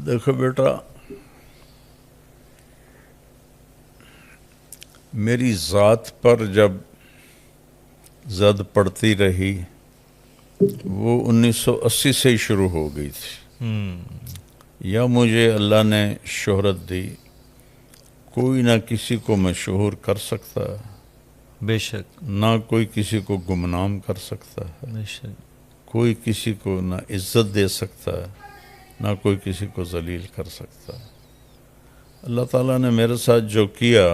دیکھو بیٹا، میری ذات پر جب زد پڑتی رہی وہ 1980 سے ہی شروع ہو گئی تھی۔ یا مجھے اللہ نے شہرت دی، کوئی نہ کسی کو مشہور کر سکتا ہے، بے شک، نہ کوئی کسی کو گمنام کر سکتا ہے، بے شک، کوئی کسی کو نہ عزت دے سکتا ہے، نہ کوئی کسی کو ذلیل کر سکتا ہے۔ اللہ تعالیٰ نے میرے ساتھ جو کیا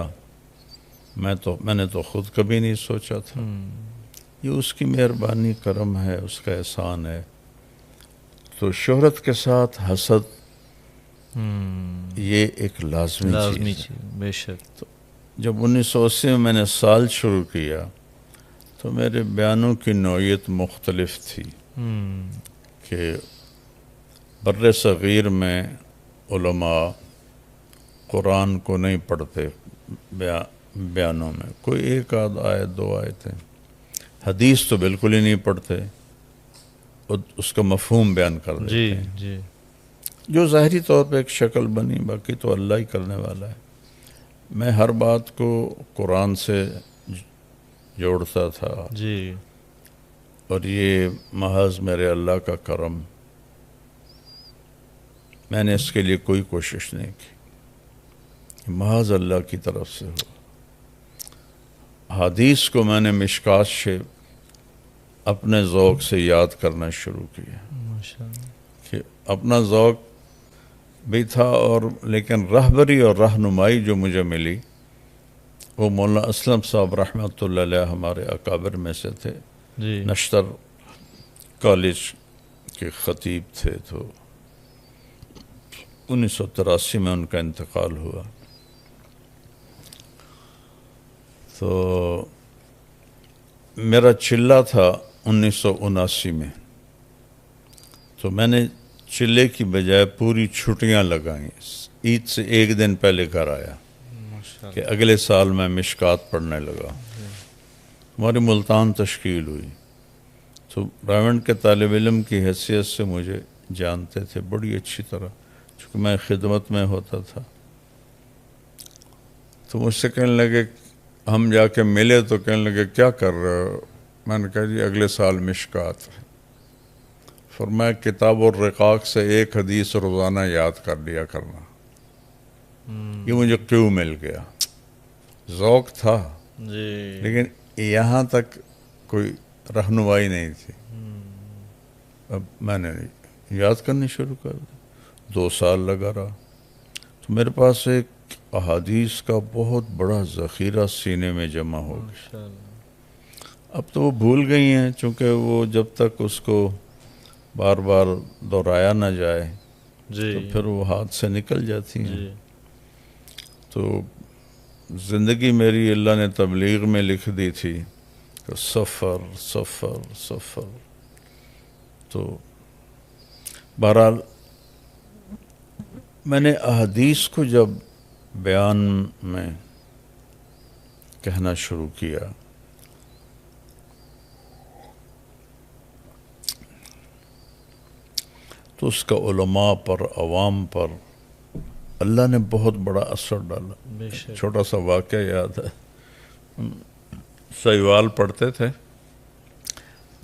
میں نے تو خود کبھی نہیں سوچا تھا۔ یہ اس کی مہربانی، کرم ہے، اس کا احسان ہے۔ تو شہرت کے ساتھ حسد یہ ایک لازمی چیز ہے۔ بے شک، جب 1980 میں نے سال شروع کیا تو میرے بیانوں کی نوعیت مختلف تھی کہ بر صغیر میں علماء قرآن کو نہیں پڑھتے، بیانوں میں کوئی ایک آدھ آیت دو آیتیں، حدیث تو بالکل ہی نہیں پڑھتے، اس کا مفہوم بیان کر دیتے ہیں، جی، جو ظاہری طور پہ ایک شکل بنی، باقی تو اللہ ہی کرنے والا ہے۔ میں ہر بات کو قرآن سے جوڑتا تھا، جی، اور یہ محض میرے اللہ کا کرم، میں نے اس کے لیے کوئی کوشش نہیں کی، محض اللہ کی طرف سے ہو۔ حدیث کو میں نے مشکات سے اپنے ذوق سے یاد کرنا شروع کیا کہ اپنا ذوق بھی تھا، اور لیکن رہبری اور رہنمائی جو مجھے ملی وہ مولانا اسلم صاحب رحمۃ اللہ علیہ ہمارے اکابر میں سے تھے، جی، نشتر کالج کے خطیب تھے، تو 1983 میں ان کا انتقال ہوا۔ تو میرا چلہ تھا 1979 میں، تو میں نے چلے کی بجائے پوری چھٹیاں لگائیں، عید سے ایک دن پہلے گھر آیا کہ اگلے سال میں مشکات پڑھنے لگا۔ ہماری ملتان تشکیل ہوئی، تو راونڈ کے طالب علم کی حیثیت سے مجھے جانتے تھے بڑی اچھی طرح، چونکہ میں خدمت میں ہوتا تھا۔ تو مجھ سے کہنے لگے، ہم جا کے ملے تو کہنے لگے کیا کر رہے ہو؟ میں نے کہا جی اگلے سال مشکات ہے۔ فرمایا کتاب الرقاق سے ایک حدیث روزانہ یاد کر لیا کرنا۔ یہ مجھے کیوں مل گیا، ذوق تھا جی، لیکن یہاں تک کوئی رہنمائی نہیں تھی۔ اب میں نے یاد کرنی شروع کر دی، 2 سال لگا رہا، تو میرے پاس ایک احادیث کا بہت بڑا ذخیرہ سینے میں جمع ہو گیا۔ اب تو وہ بھول گئی ہیں، چونکہ وہ جب تک اس کو بار بار دہرایا نہ جائے تو پھر وہ ہاتھ سے نکل جاتی ہیں۔ تو زندگی میری اللہ نے تبلیغ میں لکھ دی تھی کہ سفر سفر سفر۔ تو بہرحال میں نے احادیث کو جب بیان میں کہنا شروع کیا تو اس کا علماء پر، عوام پر اللہ نے بہت بڑا اثر ڈالا۔ چھوٹا سا واقعہ یاد ہے، سیوال پڑھتے تھے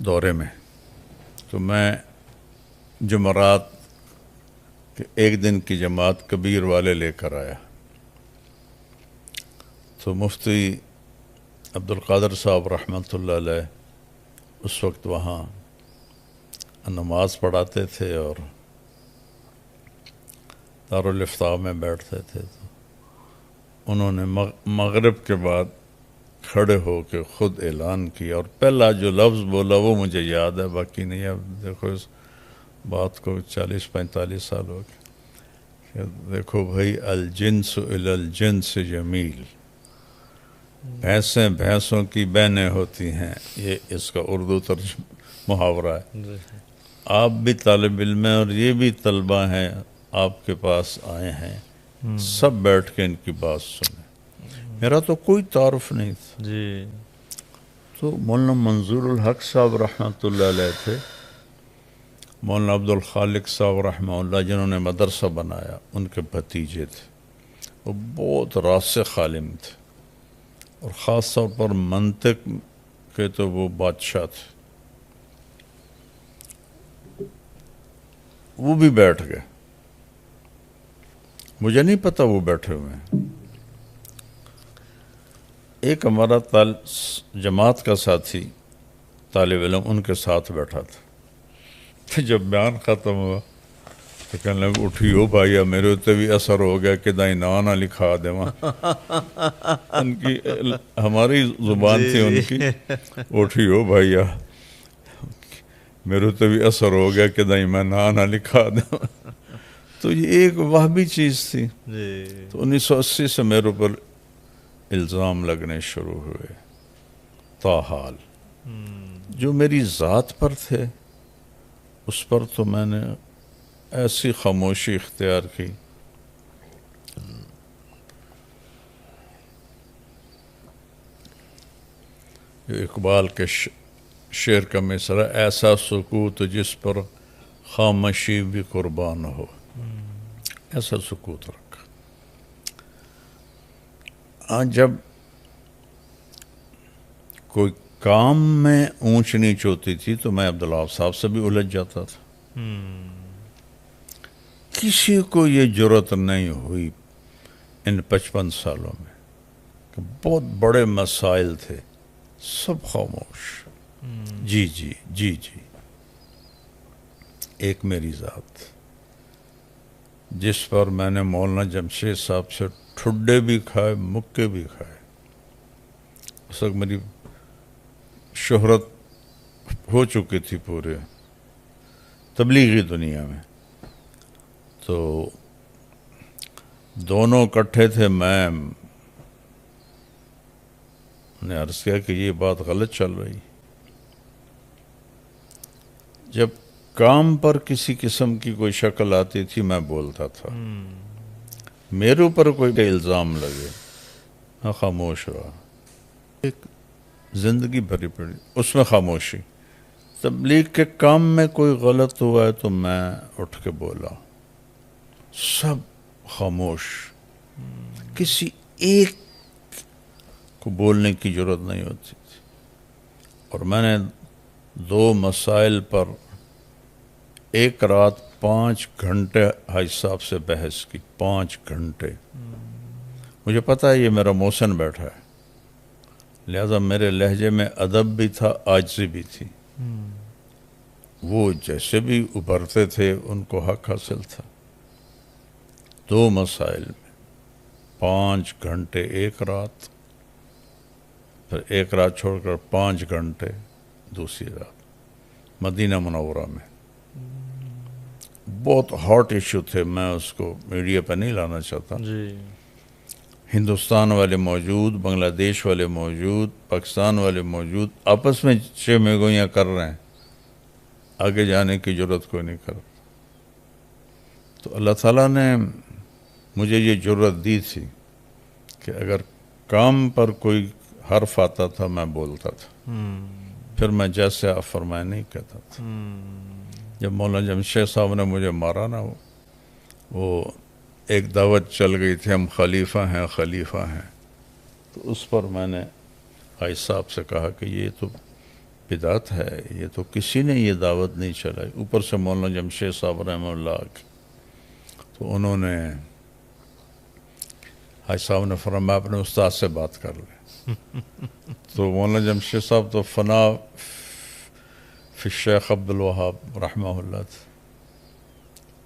دورے میں، تو میں جمعرات کہ ایک دن کی جماعت کبیر والے لے کر آیا، تو مفتی عبدالقادر صاحب رحمۃ اللہ علیہ اس وقت وہاں نماز پڑھاتے تھے اور دارالافتاء میں بیٹھتے تھے۔ تو انہوں نے مغرب کے بعد کھڑے ہو کے خود اعلان کیا، اور پہلا جو لفظ بولا وہ مجھے یاد ہے، باقی نہیں۔ اب دیکھو اس بات کو 40-45 سال ہو گئے کہ دیکھو بھائی، الجنس الی الجنس جمیل، بھینسیں بھینسوں کی بہنیں ہوتی ہیں، یہ اس کا اردو محاورہ ہے۔ آپ بھی طالب علم ہیں اور یہ بھی طلبہ ہیں، آپ کے پاس آئے ہیں، سب بیٹھ کے ان کی بات سنیں۔ میرا تو کوئی تعارف نہیں تھا۔ تو مولانا منظور الحق صاحب رحمۃ اللہ علیہ تھے، مولانا عبد الخالق صاحب رحمہ اللہ جنہوں نے مدرسہ بنایا، ان کے بھتیجے تھے، وہ بہت راسخ عالم تھے، اور خاص طور پر منطق کے تو وہ بادشاہ تھے۔ وہ بھی بیٹھ گئے، مجھے نہیں پتا وہ بیٹھے ہوئے ہیں۔ ایک ہمارا جماعت کا ساتھی طالب علم ان کے ساتھ بیٹھا تھا، تو جب بیان ختم ہوا تو کہنے لگا اٹھیو بھائیا میرے اتنے بھی اثر ہو گیا کہ دائی نہ لکھا دے ان کی ہماری زبان تھی ان کی، اٹھیو بھائیا میرے اتنے بھی اثر ہو گیا کہ دائی میں نہ لکھا دے۔ تو یہ ایک وہابی چیز تھی۔ تو 1980 سے میرے اوپر الزام لگنے شروع ہوئے، تاحال جو میری ذات پر تھے اس پر تو میں نے ایسی خاموشی اختیار کی۔ جو اقبال کے شعر کا مصرع، ایسا سکوت جس پر خاموشی بھی قربان ہو، ایسا سکوت رکھا۔ جب کوئی کام میں اونچ نیچ ہوتی تھی تو میں عبداللہ صاحب سے بھی الجھ جاتا تھا۔ کسی کو یہ جرأت نہیں ہوئی ان 55 سالوں میں کہ بہت بڑے مسائل تھے، سب خاموش، جی جی جی جی۔ ایک میری ذات جس پر میں نے مولانا جمشید صاحب سے ٹھڈے بھی کھائے، مکے بھی کھائے۔ اس وقت میری شہرت ہو چکی تھی پورے تبلیغی دنیا میں، تو دونوں اکٹھے تھے۔ میں نے عرض کیا کہ یہ بات غلط چل رہی۔ جب کام پر کسی قسم کی کوئی شکل آتی تھی میں بولتا تھا، میرے اوپر کوئی الزام لگے میں خاموش رہا۔ ایک زندگی بھری پڑی اس میں خاموشی۔ تبلیغ کے کام میں کوئی غلط ہوا ہے تو میں اٹھ کے بولا، سب خاموش، کسی ایک کو بولنے کی ضرورت نہیں ہوتی تھی۔ اور میں نے 2 مسائل پر ایک رات 5 گھنٹے حاج صاحب سے بحث کی، 5 گھنٹے۔ مجھے پتا ہے یہ میرا محسن بیٹھا ہے، لہذا میرے لہجے میں ادب بھی تھا، عاجزی بھی تھی۔ وہ جیسے بھی ابھرتے تھے ان کو حق حاصل تھا۔ 2 مسائل میں 5 گھنٹے ایک رات، پھر ایک رات چھوڑ کر 5 گھنٹے دوسری رات مدینہ منورہ میں۔ بہت ہاٹ ایشو تھے، میں اس کو میڈیا پہ نہیں لانا چاہتا۔ ہندوستان والے موجود، بنگلہ دیش والے موجود، پاکستان والے موجود، آپس میں چہ گوئیاں کر رہے ہیں، آگے جانے کی جرأت کوئی نہیں کر۔ تو اللہ تعالیٰ نے مجھے یہ جرأت دی تھی کہ اگر کام پر کوئی حرف آتا تھا میں بولتا تھا، پھر میں جیسے آپ فرمائے نہیں کہتا تھا۔ جب مولانا جمشید صاحب نے مجھے مارا نا، وہ ایک دعوت چل گئی تھی، ہم خلیفہ ہیں خلیفہ ہیں، تو اس پر میں نے حاج صاحب سے کہا کہ یہ تو بدعت ہے، یہ تو کسی نے یہ دعوت نہیں چلائی، اوپر سے مولانا جمشید صاحب رحمہ اللہ کی۔ تو انہوں نے، حاج صاحب نے فرمایا اپنے استاد سے بات کر لیں۔ تو مولانا جمشید صاحب تو فنا فی الشیخ عبد الوہاب رحمہ اللہ تھے،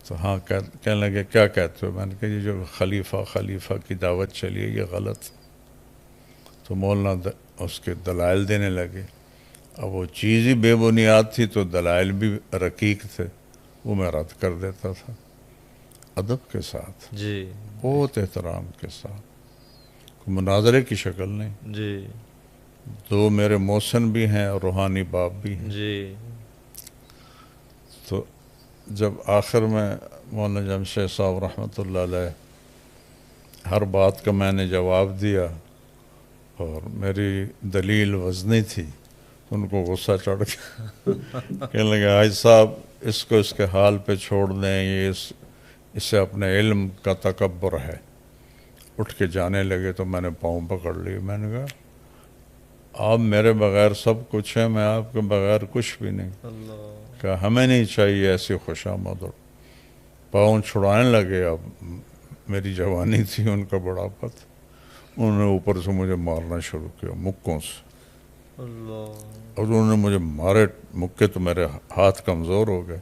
تو ہاں کہنے لگے کیا کہتے ہو؟ میں نے کہا یہ جو خلیفہ کی دعوت چلی ہے یہ غلط۔ تو مولانا اس کے دلائل دینے لگے، اب وہ چیز ہی بے بنیاد تھی تو دلائل بھی رقیق تھے، وہ میں رد کر دیتا تھا ادب کے ساتھ، بہت احترام کے ساتھ، کوئی مناظرے کی شکل نہیں۔ 2 میرے محسن بھی ہیں اور روحانی باپ بھی ہیں۔ تو جب آخر میں مولانا جمشید صاحب رحمۃ اللہ علیہ ہر بات کا میں نے جواب دیا اور میری دلیل وزنی تھی، تو ان کو غصہ چڑھ گیا، کہنے لگے حاج صاحب اس کو اس کے حال پہ چھوڑ دیں، یہ اس سے اپنے علم کا تکبر ہے۔ اٹھ کے جانے لگے تو میں نے پاؤں پکڑ لی، میں نے کہا آپ میرے بغیر سب کچھ ہیں، میں آپ کے بغیر کچھ بھی نہیں۔ اللہ، کہا ہمیں نہیں چاہیے ایسی خوشامد۔ اور پاؤں چھڑانے لگے، اب میری جوانی تھی، ان کا بڑھاپا تھا، انہوں نے اوپر سے مجھے مارنا شروع کیا مکوں سے، اللہ، اور انہوں نے مجھے مارے مکے تو میرے ہاتھ کمزور ہو گئے،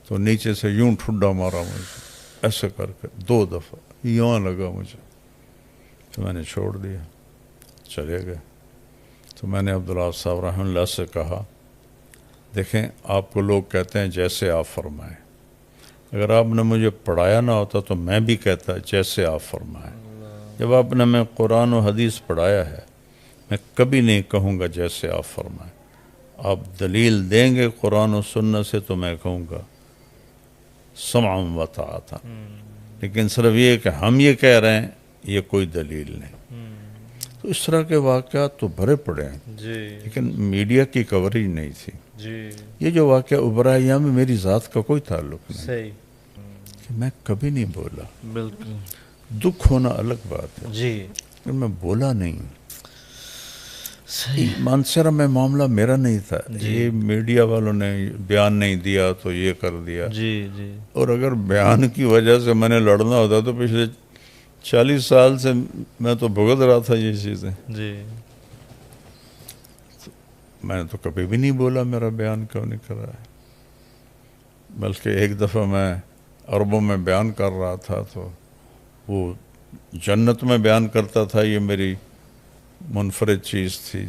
تو نیچے سے یوں ٹھڈا مارا مجھے ایسے کر کے 2 دفعہ، یوں لگا مجھے، تو میں نے چھوڑ دیا، چلے گئے۔ تو میں نے عبداللہ صاحب رحمہ اللہ سے کہا دیکھیں آپ کو لوگ کہتے ہیں جیسے آپ فرمائیں، اگر آپ نے مجھے پڑھایا نہ ہوتا تو میں بھی کہتا جیسے آپ فرمائیں۔ جب آپ نے میں قرآن و حدیث پڑھایا ہے، میں کبھی نہیں کہوں گا جیسے آپ فرمائیں۔ آپ دلیل دیں گے قرآن و سنت سے تو میں کہوں گا سمعا و طاعتا، لیکن صرف یہ کہ ہم یہ کہہ رہے ہیں یہ کوئی دلیل نہیں۔ تو اس طرح کے واقعات تو بھرے پڑے ہیں، جی لیکن میڈیا کی کوریج نہیں تھی۔ جی، یہ جو واقعہ ابھرا ہے یہاں میں میری ذات کا کوئی تعلق نہیں، صحیح، کہ میں کبھی نہیں بولا۔ بالکل، دکھ ہونا الگ بات ہے، جی لیکن میں بولا نہیں۔ صحیح، مانسہرہ میں معاملہ میرا نہیں تھا، جی یہ میڈیا والوں نے بیان نہیں دیا تو یہ کر دیا، جی جی، اور اگر بیان کی وجہ سے میں نے لڑنا ہوتا تو پچھلے 40 سال سے میں تو بھگت رہا تھا یہ چیزیں۔ جی میں نے تو کبھی بھی نہیں بولا میرا بیان کیوں نہیں کرا ہے، بلکہ ایک دفعہ میں عربوں میں بیان کر رہا تھا تو وہ جنت میں بیان کرتا تھا، یہ میری منفرد چیز تھی،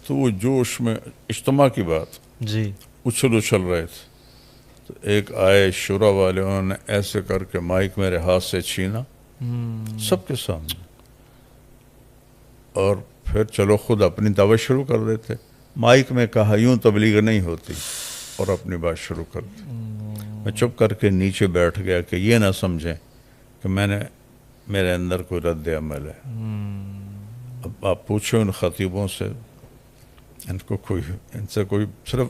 تو وہ جوش میں اجتماع کی بات جی، اچھل رہے تھے، تو ایک آئے شورا والے، انہوں نے ایسے کر کے مائک میرے ہاتھ سے چھینا سب کے سامنے، اور پھر چلو خود اپنی دعوت شروع کر دیتے، مائک میں کہا یوں تبلیغ نہیں ہوتی، اور اپنی بات شروع کر دی۔ میں چپ کر کے نیچے بیٹھ گیا کہ یہ نہ سمجھیں کہ میرے اندر کوئی رد عمل ہے۔ اب آپ پوچھو ان خطیبوں سے، ان سے کوئی صرف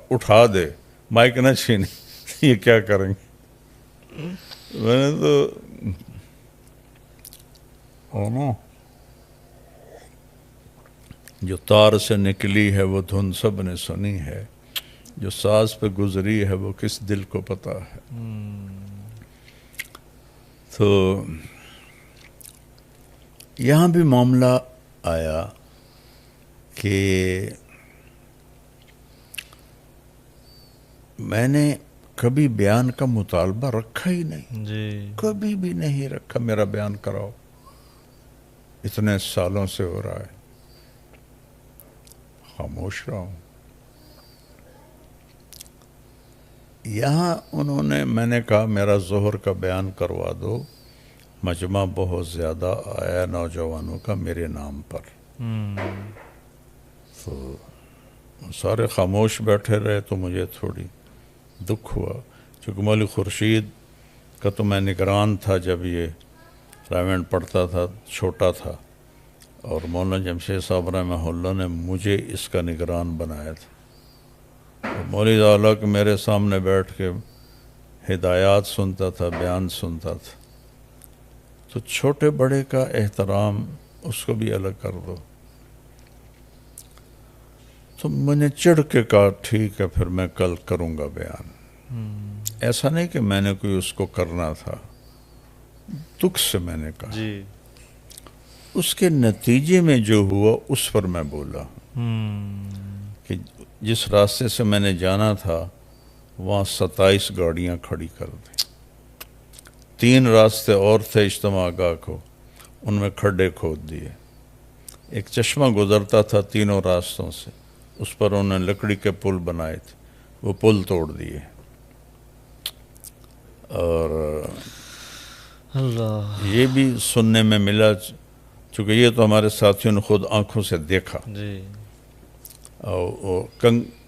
اٹھا دے، مائک نہ چھینے، یہ کیا کریں گے؟ میں نے تو جو تار سے نکلی ہے وہ دھن سب نے سنی ہے، جو ساز پہ گزری ہے وہ کس دل کو پتا ہے۔ تو یہاں بھی معاملہ آیا کہ میں نے کبھی بیان کا مطالبہ رکھا ہی نہیں، جی، کبھی بھی نہیں رکھا میرا بیان کراؤ، اتنے سالوں سے ہو رہا ہے، خاموش رہا ہوں۔ یہاں انہوں نے، میں نے کہا میرا ظہر کا بیان کروا دو، مجمع بہت زیادہ آیا نوجوانوں کا میرے نام پر، تو سارے خاموش بیٹھے رہے، تو مجھے تھوڑی دکھ ہوا، چونکہ مولوی خورشید کا تو میں نگران تھا جب یہ رائمنڈ پڑھتا تھا، چھوٹا تھا، اور مولانا جمشید صاحب رحمہ اللہ نے مجھے اس کا نگران بنایا تھا، اور مولوی اعلیٰ کے میرے سامنے بیٹھ کے ہدایات سنتا تھا، بیان سنتا تھا، تو چھوٹے بڑے کا احترام اس کو بھی الگ کر دو۔ تو میں نے چڑھ کے کہا ٹھیک ہے، پھر میں کل کروں گا بیان۔ ایسا نہیں کہ میں نے کوئی اس کو کرنا تھا، دکھ سے میں نے کہا، جی، اس کے نتیجے میں جو ہوا اس پر میں بولا کہ جس راستے سے میں نے جانا تھا وہاں 27 گاڑیاں کھڑی کر دیں، 3 راستے اور تھے اجتماع گاہ کو، ان میں کھڈے کھود دیے، ایک چشمہ گزرتا تھا تینوں راستوں سے، اس پر انہوں نے لکڑی کے پل بنائے تھے، وہ پل توڑ دیے، اور اللہ، یہ بھی سننے میں ملا، چونکہ یہ تو ہمارے ساتھیوں نے خود آنکھوں سے دیکھا، جی، اور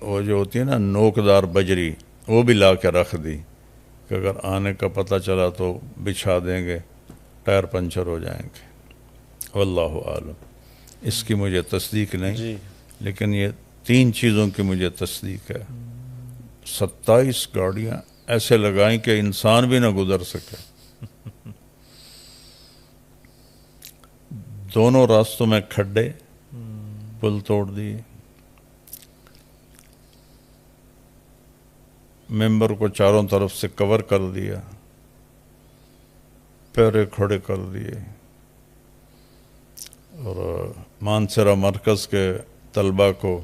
وہ جو ہوتی ہے نا نوکدار بجری، وہ بھی لا کے رکھ دی کہ اگر آنے کا پتہ چلا تو بچھا دیں گے، ٹائر پنچر ہو جائیں گے، واللہ عالم۔ اس کی مجھے تصدیق نہیں، جی لیکن یہ 3 چیزوں کی مجھے تصدیق ہے۔ 27 گاڑیاں ایسے لگائیں کہ انسان بھی نہ گزر سکے، دونوں راستوں میں کھڈے، پل توڑ دیے، ممبر کو چاروں طرف سے کور کر دیا، پیرے کھڑے کر دیے، اور مانسرا مرکز کے طلبہ کو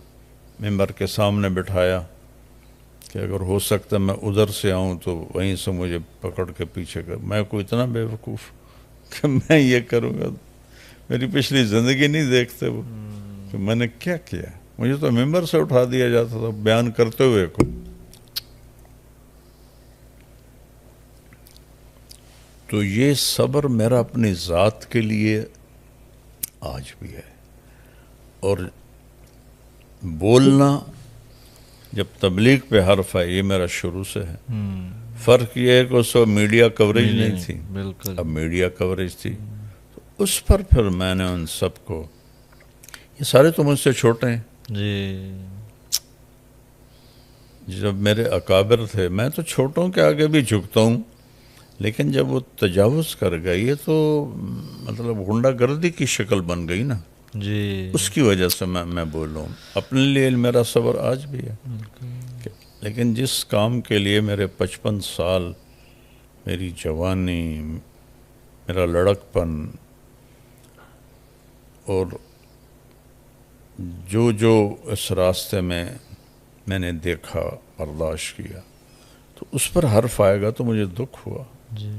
ممبر کے سامنے بٹھایا کہ اگر ہو سکتا میں ادھر سے آؤں تو وہیں سے مجھے پکڑ کے پیچھے کر۔ میں کوئی اتنا بے وقوف کہ میں یہ کروں گا، میری پچھلی زندگی نہیں دیکھتے وہ کہ میں نے کیا کیا۔ مجھے تو ممبر سے اٹھا دیا جاتا تھا بیان کرتے ہوئے کو۔ تو یہ صبر میرا اپنی ذات کے لیے آج بھی ہے، اور بولنا جب تبلیغ پہ حرف ہے یہ میرا شروع سے ہے۔ فرق یہ ہے کہ اس وقت میڈیا کوریج نہیں تھی، بالکل اب میڈیا کوریج تھی، تو اس پر پھر میں نے ان سب کو، یہ سارے تو مجھ سے چھوٹے ہیں، جی جب میرے اکابر تھے میں تو چھوٹوں کے آگے بھی جھکتا ہوں، لیکن جب وہ تجاوز کر گئے یہ تو مطلب غنڈہ گردی کی شکل بن گئی نا، جی اس کی وجہ سے میں بولوں اپنے لیے میرا صبر آج بھی ہے۔ لیکن جس کام کے لیے میرے 55 سال، میری جوانی، میرا لڑکپن، اور جو اس راستے میں نے دیکھا، برداشت کیا، تو اس پر حرف آئے گا تو مجھے دکھ ہوا۔ جی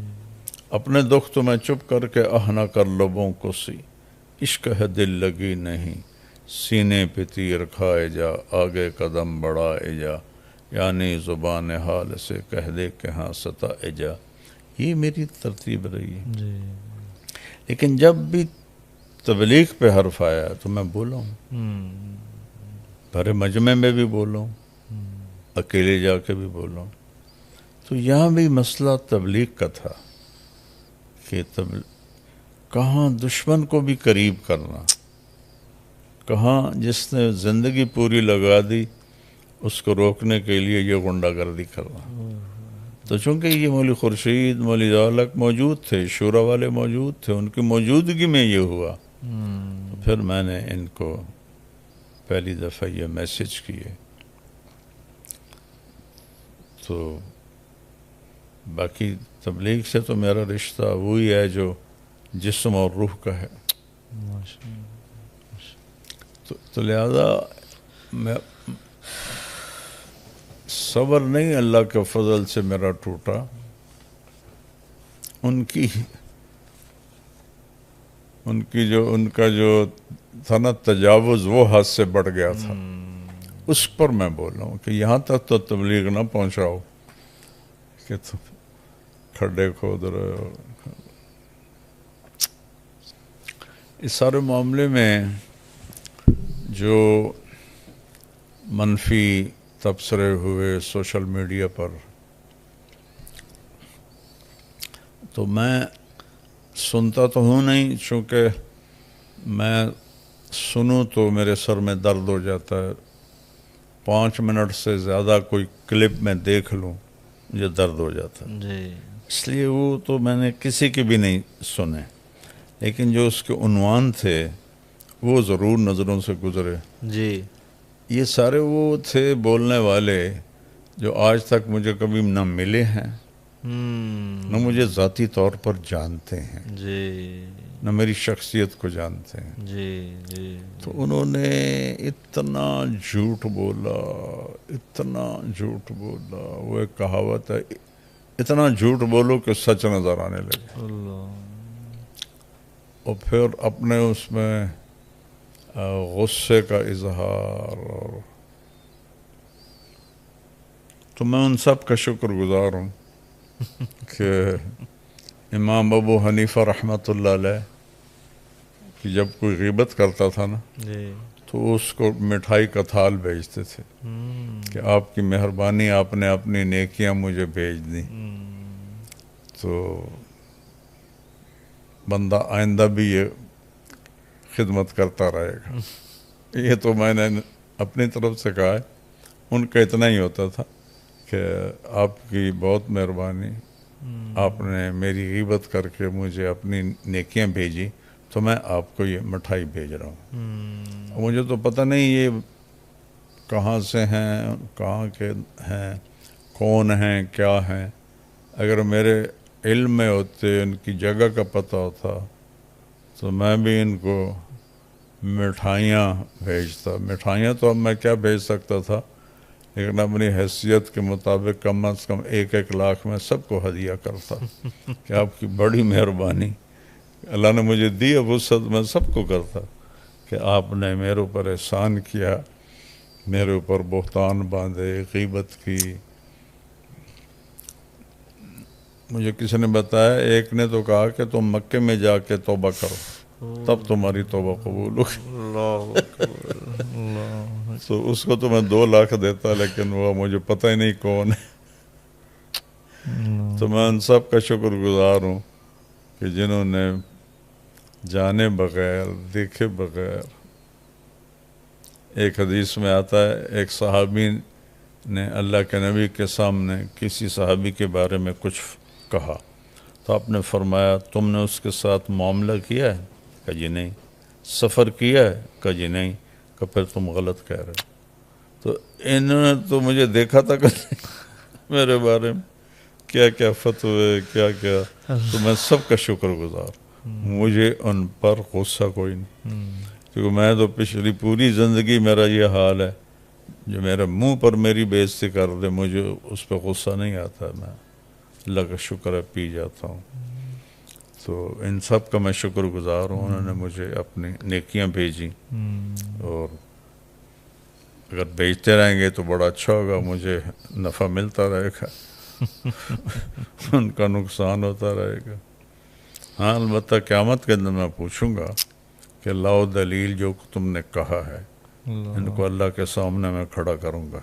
اپنے دکھ تو میں چپ کر کے آہ نہ کر لبوں کو سی، عشق ہے دل لگی نہیں، سینے پہ تیر کھائے جا، آگے قدم بڑھائے جا، یعنی زبان حال سے کہہ دے کہ ہاں ستائے جا۔ یہ میری ترتیب رہی ہے۔ جی لیکن جب بھی تبلیغ پہ حرف آیا تو میں بولا ہوں، بھرے مجمع میں بھی بولا ہوں، اکیلے جا کے بھی بولا ہوں۔ تو یہاں بھی مسئلہ تبلیغ کا تھا کہ کہاں دشمن کو بھی قریب کرنا، کہاں جس نے زندگی پوری لگا دی اس کو روکنے کے لیے یہ غنڈہ گردی کرنا۔ تو چونکہ یہ مولوی خورشید، مولوی ذالک موجود تھے، شورا والے موجود تھے، ان کی موجودگی میں یہ ہوا، تو پھر میں نے ان کو پہلی دفعہ یہ میسج کیے۔ تو باقی تبلیغ سے تو میرا رشتہ وہی ہے جو جسم اور روح کا ہے۔ تو لہذا میں صبر نہیں اللہ کے فضل سے میرا ٹوٹا، ان کا جو تھا نا تجاوز، وہ حد سے بڑھ گیا تھا۔ اس پر میں بول رہا ہوں کہ یہاں تک تو تبلیغ نہ پہنچاؤ کہ تم کھڈے کھود رہے ہو۔ اس سارے معاملے میں جو منفی تبصرے ہوئے سوشل میڈیا پر، تو میں سنتا تو ہوں نہیں، چونکہ میں سنوں تو میرے سر میں درد ہو جاتا ہے۔ 5 منٹ سے زیادہ کوئی کلپ میں دیکھ لوں مجھے درد ہو جاتا ہے، جی اس لیے وہ تو میں نے کسی کی بھی نہیں سنے، لیکن جو اس کے عنوان تھے وہ ضرور نظروں سے گزرے۔ جی یہ سارے وہ تھے بولنے والے جو آج تک مجھے کبھی نہ ملے ہیں، نہ مجھے ذاتی طور پر جانتے ہیں، جی نہ میری شخصیت کو جانتے ہیں۔ جی جی تو انہوں نے اتنا جھوٹ بولا، اتنا جھوٹ بولا، وہ ایک کہاوت ہے، اتنا جھوٹ بولو کہ سچ نظر آنے لگے، اللہ اور پھر اپنے اس میں غصے کا اظہار، اور تو میں ان سب کا شکر گزار ہوں کہ امام ابو حنیفہ رحمۃ اللہ علیہ کہ جب کوئی غیبت کرتا تھا نا جی تو اس کو مٹھائی کا تھال بھیجتے تھے کہ آپ کی مہربانی، آپ نے اپنی نیکیاں مجھے بھیج دیں، تو بندہ آئندہ بھی یہ خدمت کرتا رہے گا. یہ تو میں نے اپنی طرف سے کہا ہے. ان کا اتنا ہی ہوتا تھا کہ آپ کی بہت مہربانی, آپ نے میری غیبت کر کے مجھے اپنی نیکیاں بھیجی تو میں آپ کو یہ مٹھائی بھیج رہا ہوں. مجھے تو پتہ نہیں یہ کہاں سے ہیں, کہاں کے ہیں, کون ہیں, کیا ہیں. اگر میرے علم میں ہوتے, ان کی جگہ کا پتہ ہوتا تو میں بھی ان کو مٹھائیاں بھیجتا. مٹھائیاں تو اب میں کیا بھیج سکتا تھا, لیکن اپنی حیثیت کے مطابق کم از کم 1-1 لاکھ میں سب کو ہدیہ کرتا کہ آپ کی بڑی مہربانی, اللہ نے مجھے دی ہے وسعت, میں سب کو کرتا کہ آپ نے میرے اوپر احسان کیا, میرے اوپر بہتان باندھے, غیبت کی. مجھے کسی نے بتایا, ایک نے تو کہا کہ تم مکے میں جا کے توبہ کرو تب تمہاری توبہ قبول ہوگی. اللہ اکبر, اللہ. تو اس کو تو میں 2 لاکھ دیتا, لیکن وہ مجھے پتہ ہی نہیں کون ہے. تو میں ان سب کا شکر گزار ہوں کہ جنہوں نے جانے بغیر, دیکھے بغیر. ایک حدیث میں آتا ہے, ایک صحابی نے اللہ کے نبی کے سامنے کسی صحابی کے بارے میں کچھ کہا تو آپ نے فرمایا, تم نے اس کے ساتھ معاملہ کیا ہے؟ کہا جی نہیں. سفر کیا ہے؟ کہا جی نہیں. کہ پھر تم غلط کہہ رہے. تو انہوں نے تو مجھے دیکھا تھا کہ میرے بارے میں کیا کیا فتوے, کیا کیا. تو میں سب کا شکر گزار, مجھے ان پر غصہ کوئی نہیں, کیونکہ میں تو پچھلی پوری زندگی میرا یہ حال ہے, جو میرے منہ پر میری بےعزتی کر دے مجھے اس پہ غصہ نہیں آتا, میں اللہ کا شکر ہے پی جاتا ہوں. تو ان سب کا میں شکر گزار ہوں, انہوں نے مجھے اپنی نیکیاں بھیجی, اور اگر بھیجتے رہیں گے تو بڑا اچھا ہوگا, مجھے نفع ملتا رہے گا, ان کا نقصان ہوتا رہے گا. ہاں البتہ قیامت کے دن میں پوچھوں گا کہ لاؤ دلیل جو تم نے کہا ہے, ان کو اللہ کے سامنے میں کھڑا کروں گا.